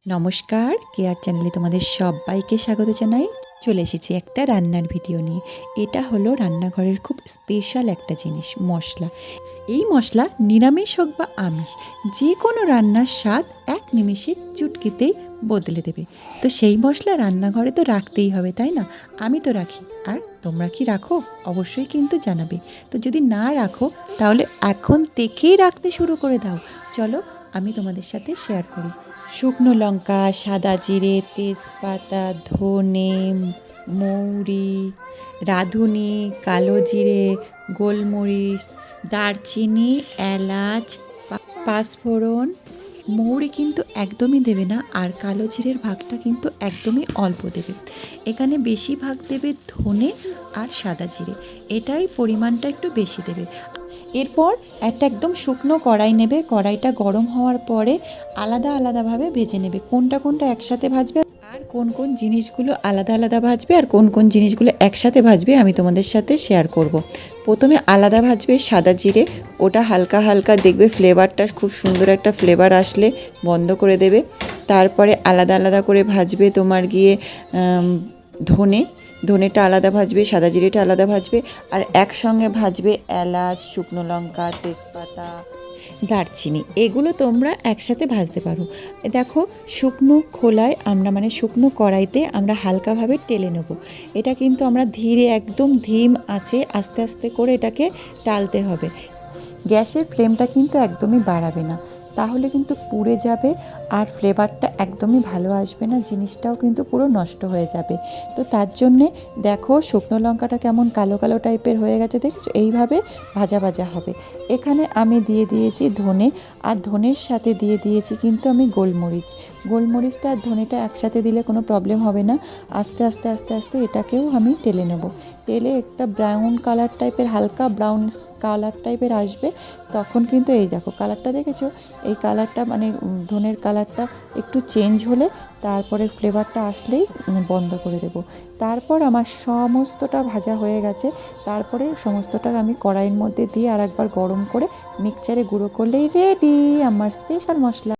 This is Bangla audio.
নমস্কার, কেয়ার চ্যানেলে তোমাদের সবাইকে স্বাগত জানাই। চলে এসেছি একটা রান্নার ভিডিও নিয়ে। এটা হলো রান্নাঘরের খুব স্পেশাল একটা জিনিস, মশলা। এই মশলা নিরামিষ হোক বা আমিষ, যে কোনো রান্নার স্বাদ এক নিমিষে চুটকিতেই বদলে দেবে। তো সেই মশলা রান্নাঘরে তো রাখতেই হবে, তাই না? আমি তো রাখি। আর তোমরা কি রাখো? অবশ্যই কিন্তু জানাবে। তো যদি না রাখো তাহলে এখন থেকেই রাখতে শুরু করে দাও। চলো আমি তোমাদের সাথে শেয়ার করি। শুকনো লঙ্কা, সাদা জিরে, তেজপাতা, ধনে, মৌরি, রাঁধুনি, কালো জিরে, গোলমরিচ, দারচিনি, এলাচ, পাঁচফোড়ন। মৌরি কিন্তু একদমই দেবে না, আর কালো জিরের ভাগটা কিন্তু একদমই অল্প দেবে। এখানে বেশি ভাগ দেবে ধনে আর সাদা জিরে, এটাই পরিমাণটা একটু বেশি দেবে। এরপর একটা একদম শুকনো কড়াই নেবে, কড়াইটা গরম হওয়ার পরে আলাদা আলাদাভাবে ভেজে নেবে কোনটা কোনটা একসাথে ভাজবে আর কোন কোন জিনিসগুলো আলাদা আলাদা ভাজবে আর কোন কোন জিনিসগুলো একসাথে ভাজবে আমি তোমাদের সাথে শেয়ার করব। প্রথমে আলাদা ভাজবে সাদা জিরে, ওটা হালকা হালকা দেখবে ফ্লেভারটা খুব সুন্দর একটা ফ্লেভার আসলে বন্ধ করে দেবে। তারপরে আলাদা আলাদা করে ভাজবে তোমার গিয়ে ধনেটা আলাদা ভাজবে, সাদা জিরেটা আলাদা ভাজবে, আর একসঙ্গে ভাজবে এলাচ, শুকনো লঙ্কা, তেজপাতা, দারচিনি। এগুলো তোমরা একসাথে ভাজতে পারো। দেখো, শুকনো খোলায় আমরা শুকনো কড়াইতে আমরা হালকাভাবে টেলে নেব। এটা কিন্তু আমরা ধীরে একদম ধিম আঁচে আস্তে আস্তে করে এটাকে টালতে হবে। গ্যাসের ফ্লেমটা কিন্তু একদমই বাড়াবে না, তাহলে কিন্তু পুড়ে যাবে আর ফ্লেভারটা একদমই ভালো আসবে না, জিনিসটাও কিন্তু পুরো নষ্ট হয়ে যাবে। তো তার জন্যে দেখো শুকনো লঙ্কাটা কেমন কালো কালো টাইপের হয়ে গেছে, দেখছো? এইভাবে ভাজা ভাজা হবে। এখানে আমি দিয়ে দিয়েছি ধনে, আর ধনের সাথে দিয়ে দিয়েছি কিন্তু আমি গোলমরিচ। গোলমরিচটা আর ধনেটা একসাথে দিলে কোনো প্রবলেম হবে না। আস্তে আস্তে আস্তে আস্তে এটাকেও আমি টেলে নেব। টেলে একটা ব্রাউন কালার টাইপের, হালকা ব্রাউন কালার টাইপের আসবে, তখন কিন্তু এই দেখো কালারটা দেখেছো, এই কালারটা ধনের কালারটা একটু চেঞ্জ হলে তারপরে ফ্লেভারটা আসলেই বন্ধ করে দেব। তারপর আমার সমস্তটা ভাজা হয়ে গেছে, তারপরে সমস্তটা আমি কড়াইয়ের মধ্যে দিয়ে আর একবার গরম করে মিক্সচারে গুঁড়ো করলেই রেডি আমার স্পেশাল মশলা।